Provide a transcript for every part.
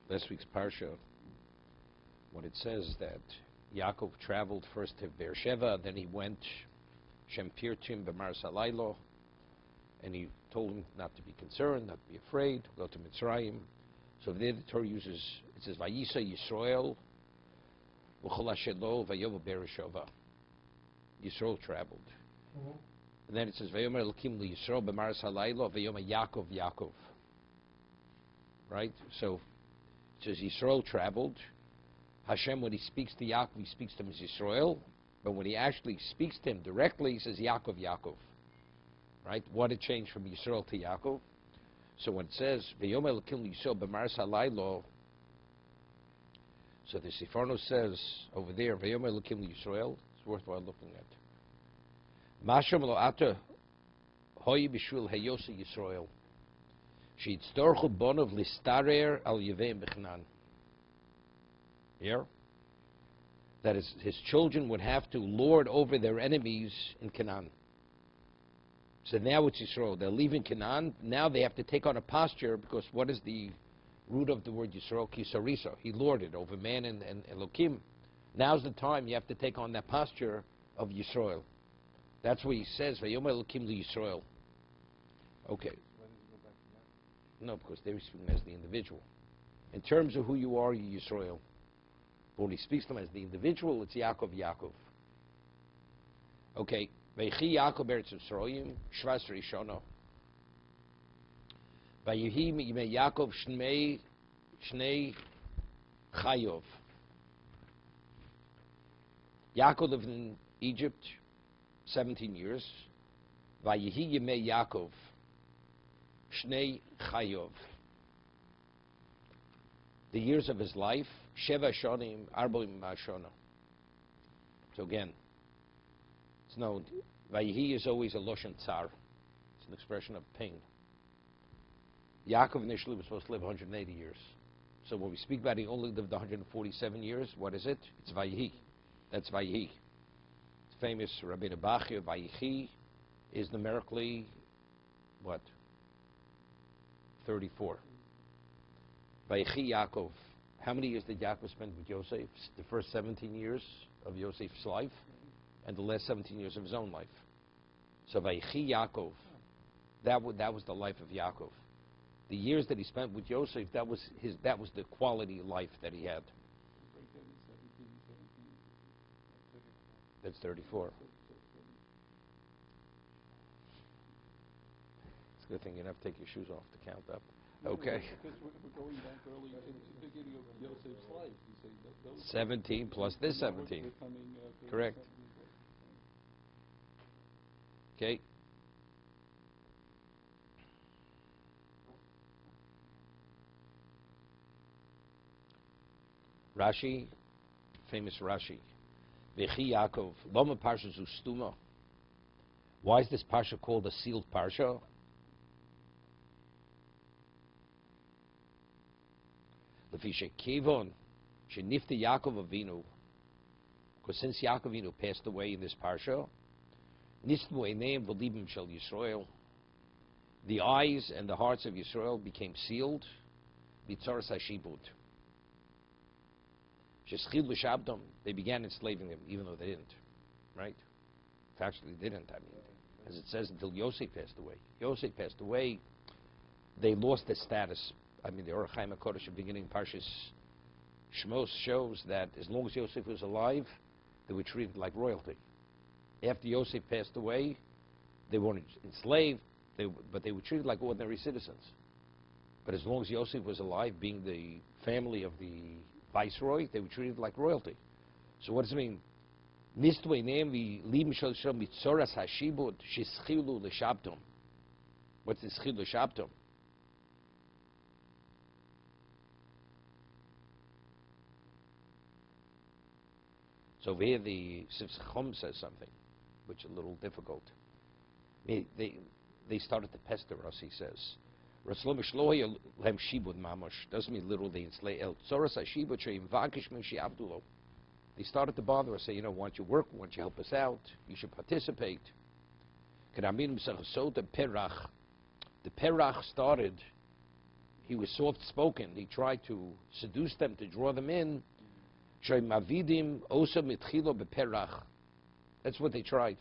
last week's parsha, when it says that Yaakov traveled first to Beersheba, then he went Shem Pirtim B'Mar Salaylo, and he told him not to be concerned, not to be afraid, go to Mitzrayim. So there the Torah uses, it says, Vayisa Yisrael, V'chol Ashelo, Vayovo Beersheba. Yisrael traveled. And then it says, Vayomer Elokim Yisrael B'Mar Salaylo, Vayomer Yaakov, Yaakov. Right? So it says Yisrael traveled. Hashem, when he speaks to Yaakov, he speaks to him as Yisrael. But when he actually speaks to him directly, he says Yaakov, Yaakov. Right? What a change from Yisrael to Yaakov. So when it says Vayomer Elokim Yisrael B'Mar Salaylo, so the Sefarno says over there, Vayomer Elokim Yisrael, it's worthwhile looking at. Mashem lo ata hoy b'shul hayose Yisrael. Sheyitztorchu bonov listarer al yeveim b'chnan. Here, that is, his children would have to lord over their enemies in Canaan. So now it's Yisrael. They're leaving Canaan. Now they have to take on a posture, because what is the root of the word Yisrael? Kisarisa. He lorded over man and Elokim. Now's the time you have to take on that posture of Yisrael. That's what he says, Vayomer Elokim Yisrael. Okay. No, because they're speaking as the individual. In terms of who you are, you're Yisrael. But when he speaks to them as the individual, it's Yaakov, Yaakov. Okay. Vayechi Yaakov Eretz Yisroim, Shvas Rishono. Vayehi Yimei Yaakov Shnei Chayov. Yaakov lived in Egypt 17 years. Vayehi Yimei Yaakov Shnei Chayov. The years of his life, Sheva Shonim Arboim Mashona. So again, it's known, Vayehi is always a Loshen Tsar. It's an expression of pain. Yaakov initially was supposed to live 180 years. So when we speak about he only lived 147 years, what is it? It's Vayehi. That's Vayehi. It's famous Rabbi Bachya, Vayechi is numerically, what? 34. Vayechi Yaakov. How many years did Yaakov spend with Yosef? The first 17 years of Yosef's life, and the last 17 years of his own life. So Vayechi Yaakov, that was the life of Yaakov. The years that he spent with Yosef, that was the quality of life that he had. That's 34. It's a good thing you don't have to take your shoes off to count up. Okay. Because we're going back early to the beginning of Yosef's life. You say those 17 plus this 17. Correct. Okay. Rashi, famous Rashi. Vayechi Yaakov, Loma Parsha Zustuma. Why is this Parsha called a sealed Parsha? Lefisha Kevon, Shenifta Yaakov Avinu. Because since Yaakov Avinu passed away in this Parsha, Nistmu Eineim V'Libim Shel Yisrael, the eyes and the hearts of Yisrael became sealed, B'tzaras HaShibud. Sheschil L'Shabdom, they began enslaving them, even though they didn't, right? Actually, they didn't, I mean, as it says, until Yosef passed away. Yosef passed away, they lost their status. I mean, the Orach Chaim HaKodesh, beginning Parshas Shmos, shows that as long as Yosef was alive, they were treated like royalty. After Yosef passed away, they weren't enslaved, but they were treated like ordinary citizens. But as long as Yosef was alive, being the family of the viceroy, they were treated like royalty. So what does it mean? What's the schil l'shabtum? So over here the Sifsachom says something, which is a little difficult. They started to pester us, he says. Doesn't mean literally enslaved. They started to bother us, say, why don't you work, why don't you help us out, you should participate. The Perach started he was soft-spoken. He tried to seduce them, to draw them in. Mavidim osa mitchilo beperach. That's what they tried.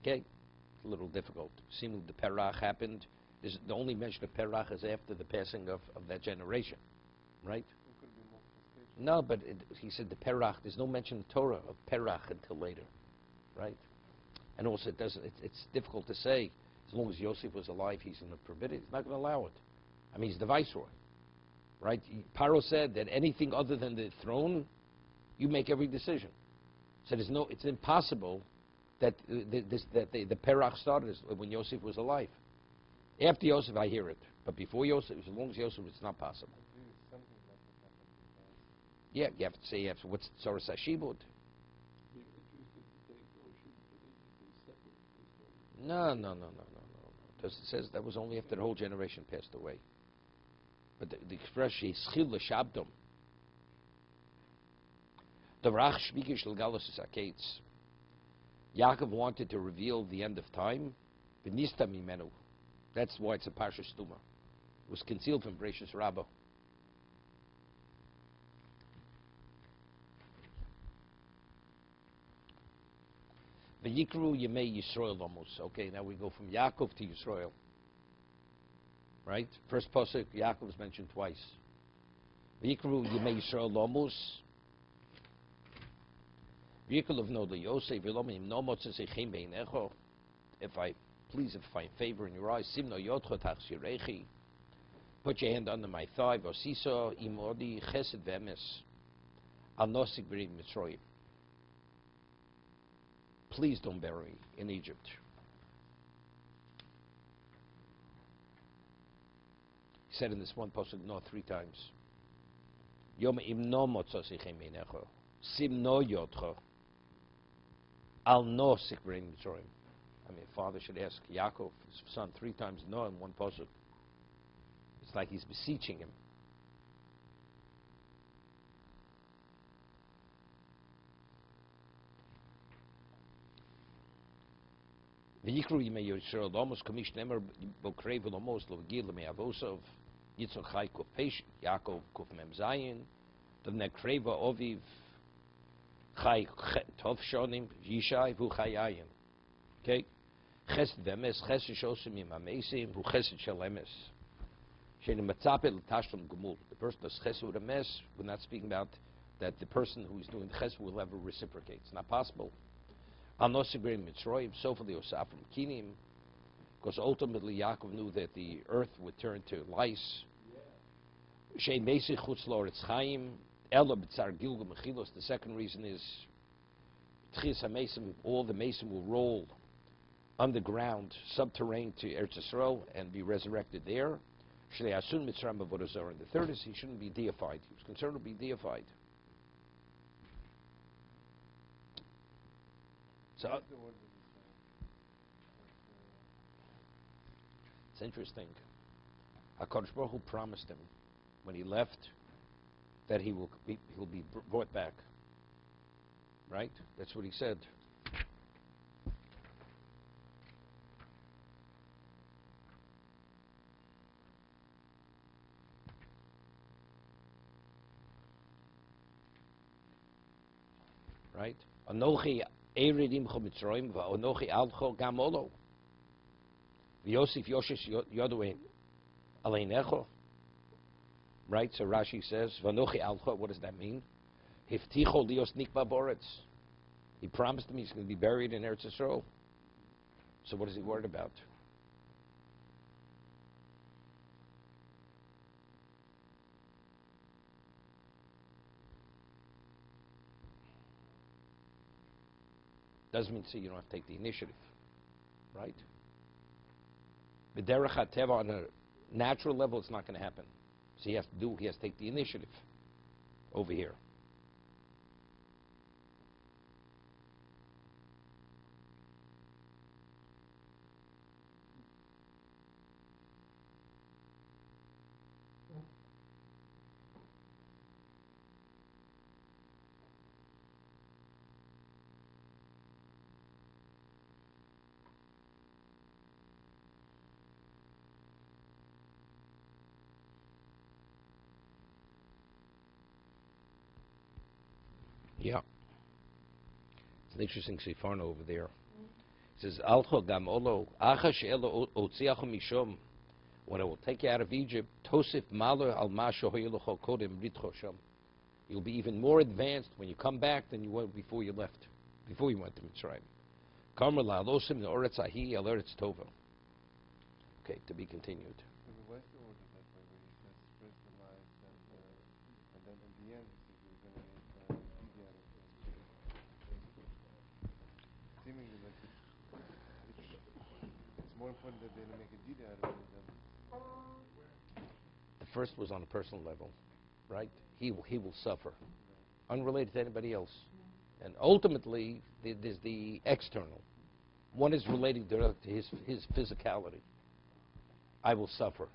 Okay, it's a little difficult. Seemingly the perach happened. The only mention of perach is after the passing of that generation, right? No, but he said the perach. There's no mention in Torah of perach until later, right? And also, it's difficult to say. As long as Yosef was alive, he's going to permit it. He's not going to allow it. I mean, he's the viceroy, right? Paro said that anything other than the throne, you make every decision. So it's impossible that the perach started when Yosef was alive. After Yosef, I hear it, but before Yosef, as long as Yosef, it's not possible. Yeah, you have to say after what's Tzoras Hashibud. No. Because it says that was only after the whole generation passed away. But the expression is Schil L'Shabdom. The Rach Shvigish L'Galus Saketz. Yaakov wanted to reveal the end of time. V'nista Mimenu. That's why it's a parshas Tuma. It was concealed from Bereshis Rabbah. V'yikru Yemei Yisrael Amos. Okay, now we go from Yaakov to Yisrael. Right? First pasuk, Yaakov is mentioned twice. V'yikru Yemei Yisrael Amos. V'yikru Livno Yosef V'lomim No Motzesechem Beinecho. If I find favor in your eyes, Simno Yotcho Tach Shirechi. Put your hand under my thigh. V'osiso Imodi Chesed V'emes. Al Nosik B'rim Mitzrayim. Please don't bury me in Egypt. He said in this one pasuk no 3 times. Yom imno motzosichem einecho, simno yotcho, al no sikbrein mitzrayim. I mean, a father should ask Yaakov, his son, 3 times no in one pasuk. It's like he's beseeching him. V'yikru yimei Yisrael Lomos kamish nemer bokrei v'lomos lovgil lemei avosov Yitzchak Chai Kuf Pesh Yaakov Kuf Mem Zayin Dovne Kreva Oviv Chai Tov Shonim Yishai Vu Chayayin. Okay, Chesed Vemes Chesed Shosim Im Amesim Vu Chesed Shalemes Shenim Matzapel Tashlum Gemul. The person does Chesed with a mess. We're not speaking about that the person who is doing the Chesed will ever reciprocate. It's not possible. Al Nosigrim Mitzrayim, Sofa the Osafim Kinim, because ultimately Yaakov knew that the earth would turn to lice. Shein Mesich Chutz Loretz Chaim, Ela B'tzar Gilgul Mechilos. The second reason is Tchias HaMesim, all the Mesim will roll underground, subterranean to Eretz Yisrael and be resurrected there. Shnei Asun Mitzrayim Avodah Zarah. And the third is he shouldn't be deified. He was concerned to be deified. So it's interesting. HaKadosh Baruch Hu promised him when he left that he'll be brought back. Right? That's what he said. Right? Anochi Eredim Chomitzroim Va'onochi Alcho Gamolo V'Yosef Yoshes Yodwe Aleinecho. Right? So Rashi says Va'onochi Alcho. What does that mean? Hifticho Lios Nikba Boretz. He promised him he's going to be buried in Eretz Yisrael. So what is he worried about? Doesn't mean you don't have to take the initiative, right? B'derech HaTeva, on a natural level, it's not going to happen. So he has to take the initiative over here. Yeah. It's an interesting Sifarna over there. It says, Alcho gam olo, acha she'elo otziacho mishom. When I will take you out of Egypt, Tosif Malo al Masho Hoyelocho Kodim Ritcho Sham. You'll be even more advanced when you come back than you were before you left, before you went to Mitzrayim. Karmel Alosim the Oretz Ahi al Eretz Tova. Okay, to be continued. Why is the order that way, where he says first the lives and then in the end he says we're going to make Didi out of seemingly like it's more important that they make a Didi out of it than The first was on a personal level, right? He will suffer, unrelated to anybody else. And ultimately, there's the external. One is related to his physicality. I will suffer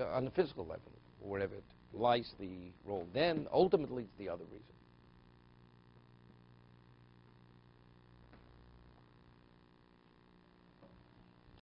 on the physical level, or whatever it lies the role. Then, ultimately, it's the other reason.